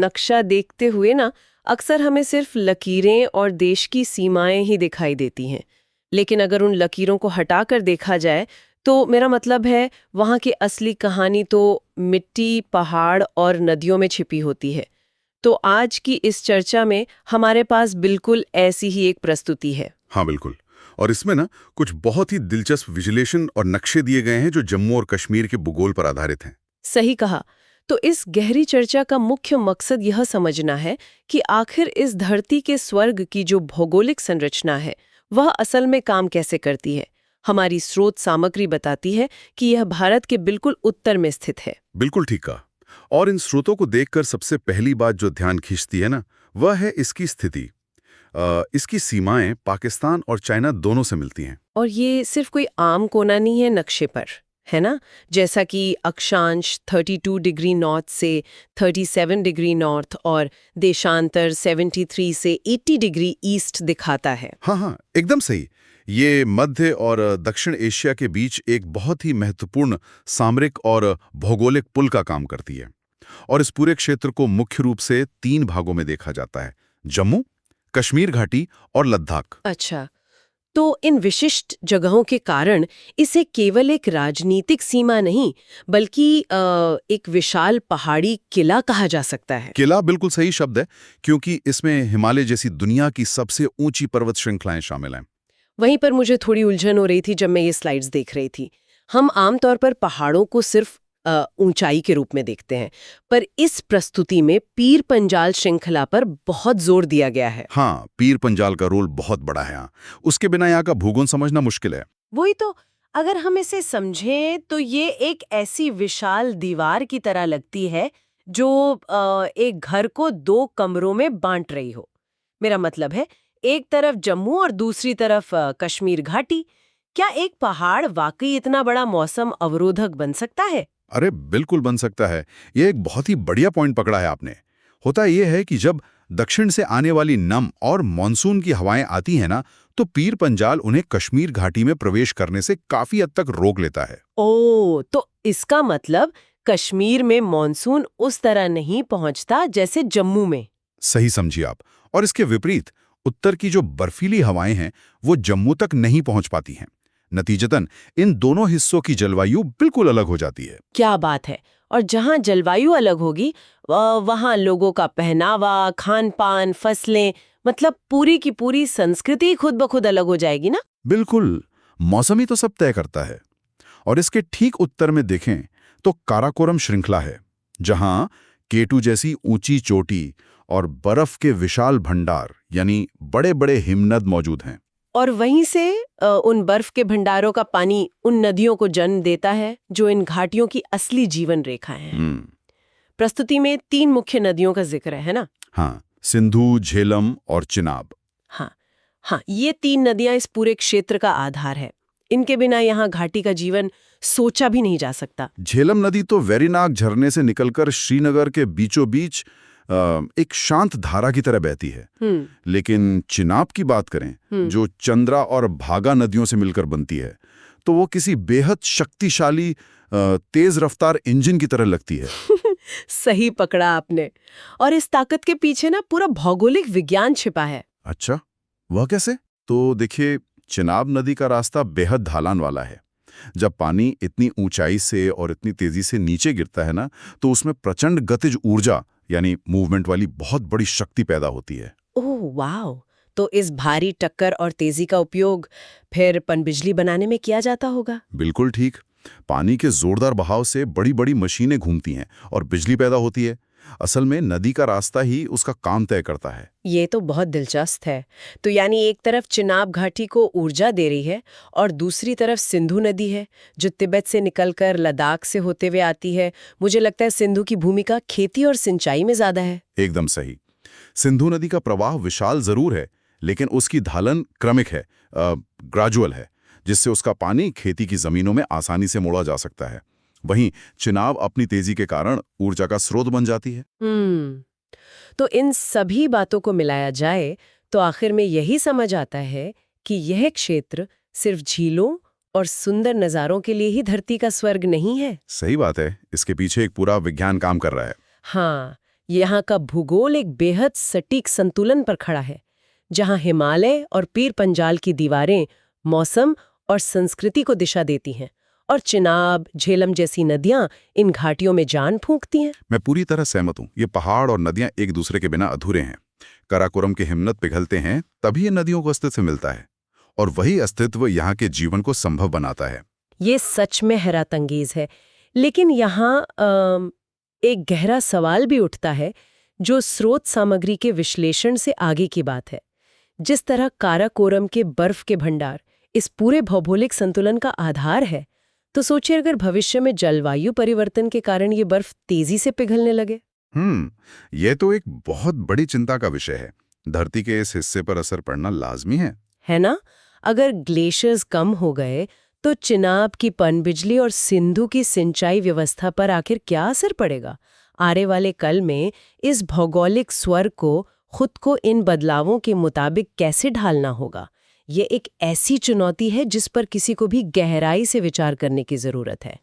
नक्शा देखते हुए ना अक्सर हमें सिर्फ लकीरें और देश की सीमाएं ही दिखाई देती हैं। लेकिन अगर उन लकीरों को हटाकर देखा जाए तो मेरा मतलब है वहाँ की असली कहानी तो मिट्टी, पहाड़ और नदियों में छिपी होती है। तो आज की इस चर्चा में हमारे पास बिल्कुल ऐसी ही एक प्रस्तुति है। हाँ बिल्कुल। और इसमें ना कुछ बहुत ही दिलचस्प विजुलेशन और नक्शे दिए गए हैं जो जम्मू और कश्मीर के भूगोल पर आधारित हैं। सही कहा। तो इस गहरी चर्चा का मुख्य मकसद यह समझना है कि आखिर इस धरती के स्वर्ग की जो भौगोलिक संरचना है वह असल में काम कैसे करती है। हमारी स्रोत सामग्री बताती है कि यह भारत के बिल्कुल उत्तर में स्थित है। बिल्कुल ठीक कहा। और इन स्रोतों को देखकर सबसे पहली बात जो ध्यान खींचती है ना, वह है इसकी स्थिति। इसकी सीमाएं पाकिस्तान और चाइना दोनों से मिलती हैं। और ये सिर्फ कोई आम कोना नहीं है नक्शे पर, है ना? जैसा कि अक्षांश 32 डिग्री नॉर्थ से 37 डिग्री नॉर्थ और देशांतर 73 से 80 डिग्री ईस्ट दिखाता है। हाँ हाँ, एकदम सही। ये मध्य और दक्षिण एशिया के बीच एक बहुत ही महत्वपूर्ण सामरिक और भौगोलिक पुल का काम करती है। और इस पूरे क्षेत्र को मुख्य रूप से 3 भागों में देखा जाता है: जम्मू, कश्मीर घाटी और लद्दाख। अच्छा, तो इन विशिष्ट जगहों के कारण इसे केवल एक राजनीतिक सीमा नहीं बल्कि एक विशाल पहाड़ी किला कहा जा सकता है। किला बिल्कुल सही शब्द है, क्योंकि इसमें हिमालय जैसी दुनिया की सबसे ऊंची पर्वत श्रृंखलाएं शामिल हैं। वहीं पर मुझे थोड़ी उलझन हो रही थी जब मैं ये स्लाइड्स देख रही थी। हम आमतौर पर पहाड़ों को सिर्फ ऊंचाई के रूप में देखते हैं, पर इस प्रस्तुति में पीर पंजाल श्रृंखला पर बहुत जोर दिया गया है। हाँ, पीर पंजाल का रोल बहुत बड़ा है यहाँ। उसके बिना यहाँ का भूगोल समझना मुश्किल है। वही तो, अगर हम इसे समझें तो ये एक ऐसी विशाल दीवार की तरह लगती है जो एक घर को 2 कमरों में बांट रही हो। मेरा मतलब है, एक तरफ जम्मू और दूसरी तरफ कश्मीर घाटी। क्या एक पहाड़ वाकई इतना बड़ा मौसम अवरोधक बन सकता है? अरे बिल्कुल बन सकता है। ये एक बहुत ही बढ़िया पॉइंट पकड़ा है आपने। होता यह है कि जब दक्षिण से आने वाली नम और मानसून की हवाएं आती हैं ना, तो पीर पंजाल उन्हें कश्मीर घाटी में प्रवेश करने से काफी हद तक रोक लेता है। ओह, तो इसका मतलब कश्मीर में मॉनसून उस तरह नहीं पहुंचता जैसे जम्मू में। सही समझिए आप। और इसके विपरीत उत्तर की जो बर्फीली हवाएं हैं वो जम्मू तक नहीं पहुंच पाती हैं। नतीजतन इन दोनों हिस्सों की जलवायु बिल्कुल अलग हो जाती है। क्या बात है। और जहाँ जलवायु अलग होगी वहाँ लोगों का पहनावा, खान पान, फसलें, मतलब पूरी की पूरी संस्कृति खुद ब खुद अलग हो जाएगी ना। बिल्कुल। मौसम ही तो सब तय करता है। और इसके ठीक उत्तर में देखें तो काराकोरम श्रृंखला है, जहां केटू जैसी ऊंची चोटी और बर्फ के विशाल भंडार यानी बड़े बड़े हिमनद मौजूद हैं। और वहीं से उन बर्फ के भंडारों का पानी उन नदियों को जन्म देता है जो इन घाटियों की असली जीवन रेखाएं हैं। प्रस्तुति में 3 मुख्य नदियों का जिक्र है ना? हाँ, सिंधु, झेलम और चिनाब। हाँ हाँ, ये 3 नदियां इस पूरे क्षेत्र का आधार है। इनके बिना यहाँ घाटी का जीवन सोचा भी नहीं जा सकता। झेलम नदी तो वेरीनाग झरने से निकलकर श्रीनगर के बीचों बीच एक शांत धारा की तरह बहती है। लेकिन चिनाब की बात करें, जो चंद्रा और भागा नदियों से मिलकर बनती है, तो वो किसी बेहद शक्तिशाली तेज रफ्तार इंजन की तरह लगती है। सही पकड़ा आपने। और इस ताकत के पीछे ना पूरा भौगोलिक विज्ञान छिपा है। अच्छा, वह कैसे? तो देखिए, चिनाब नदी का रास्ता बेहद ढलान वाला है। जब पानी इतनी ऊंचाई से और इतनी तेजी से नीचे गिरता है ना, तो उसमें प्रचंड गतिज ऊर्जा यानी मूवमेंट वाली बहुत बड़ी शक्ति पैदा होती है। Oh wow! तो इस भारी टक्कर और तेजी का उपयोग फिर पनबिजली बनाने में किया जाता होगा? बिल्कुल ठीक। पानी के जोरदार बहाव से बड़ी बड़ी मशीनें घूमती हैं और बिजली पैदा होती है। असल में नदी का रास्ता ही उसका काम तय करता है। ये तो बहुत दिलचस्प है। तो यानी एक तरफ चिनाब घाटी को ऊर्जा दे रही है और दूसरी तरफ सिंधु नदी है जो तिब्बत से निकलकर लद्दाख से होते हुए आती है। मुझे लगता है सिंधु की भूमिका खेती और सिंचाई में ज्यादा है। एकदम सही। सिंधु नदी का प्रवाह विशाल जरूर है, लेकिन उसकी ढालन क्रमिक है, ग्रेजुअल है, जिससे उसका पानी खेती की जमीनों में आसानी से मोड़ा जा सकता है। वहीं चिनाब अपनी तेजी के कारण ऊर्जा का स्रोत बन जाती है। तो इन सभी बातों को मिलाया जाए तो आखिर में यही समझ आता है कि यह क्षेत्र सिर्फ झीलों और सुंदर नज़ारों के लिए ही धरती का स्वर्ग नहीं है। सही बात है। इसके पीछे एक पूरा विज्ञान काम कर रहा है। हाँ, यहाँ का भूगोल एक बेहद सटीक संतुलन पर खड़ा है, जहाँ हिमालय और पीर पंजाल की दीवारें मौसम और संस्कृति को दिशा देती हैं, और चिनाब, झेलम जैसी नदियां इन घाटियों में जान फूंकती हैं। मैं पूरी तरह सहमत हूँ। ये पहाड़ और नदियां एक दूसरे के बिना अधूरे हैं। काराकोरम के हिमनद पिघलते हैं तभी ये नदियों को अस्तित्व मिलता है, और वही अस्तित्व यहाँ के जीवन को संभव बनाता है। ये सच में हैरतअंगेज है। लेकिन यहाँ एक गहरा सवाल भी उठता है, जो स्रोत सामग्री के विश्लेषण से आगे की बात है। जिस तरह काराकोरम के बर्फ के भंडार इस पूरे भौगोलिक संतुलन का आधार है, तो सोचिए अगर भविष्य में जलवायु परिवर्तन के कारण ये बर्फ तेजी से पिघलने लगे। यह तो एक बहुत बड़ी चिंता का विषय है। धरती के इस हिस्से पर असर पड़ना लाजमी है ना? अगर ग्लेशियर्स कम हो गए तो चिनाब की पनबिजली और सिंधु की सिंचाई व्यवस्था पर आखिर क्या असर पड़ेगा? आने वाले कल में इस भौगोलिक स्वर को खुद को इन बदलावों के मुताबिक कैसे ढालना होगा? ये एक ऐसी चुनौती है जिस पर किसी को भी गहराई से विचार करने की जरूरत है।